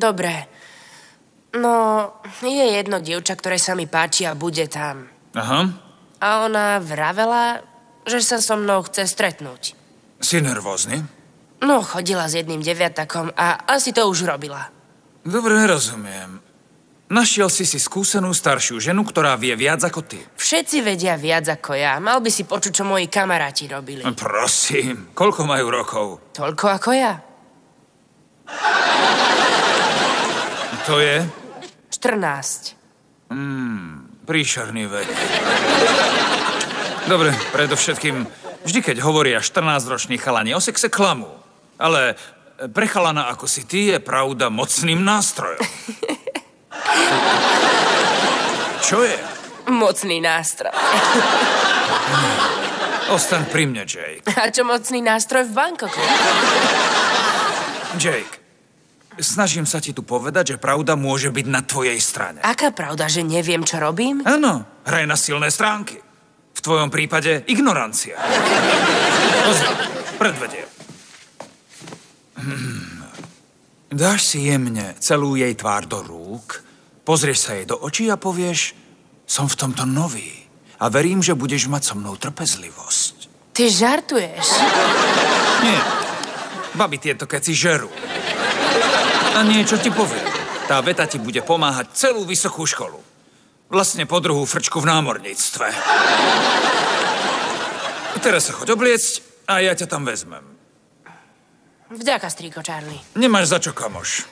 Dobre. No, je jedno dievča, ktoré sa mi páči a bude tam. Aha. A ona vravela, že sa so mnou chce stretnúť. Si nervózny? No, chodila s jedným deviatakom a asi to už robila. Dobre, rozumiem. Našiel si skúsenú staršiu ženu, ktorá vie viac ako ty. Všetci vedia viac ako ja. Mal by si počuť, čo moji kamaráti robili. Prosím, koľko majú rokov? Toľko ako ja. To je? 14. Príšerný vek. Dobre, predovšetkým, vždy keď hovoria 14-roční chalani o sexe, klamú. Ale pre chalana ako si ty je pravda mocným nástrojom. Čo je? Mocný nástroj. Ostaň pri mne, Jake. A čo mocný nástroj v Bangkoku? Jake, snažím sa ti tu povedať, že pravda môže byť na tvojej strane. Aká pravda, že neviem, čo robím? Áno, hraj na silné stránky. V tvojom prípade ignorancia. Pozri, predvediem. Dáš si jemne celú jej tvár do rúk, pozrieš sa jej do očí a povieš, som v tomto nový a verím, že budeš mať so mnou trpezlivosť. Ty žartuješ? Nie, babi tieto keci žerú. A niečo ti poviem. Tá veta ti bude pomáhať celú vysokú školu. Vlastne po druhú frčku v námorníctve. Teraz sa choď obliecť a ja ťa tam vezmem. Vďaka, strýko Charlie. Nemáš za čo, kamoš.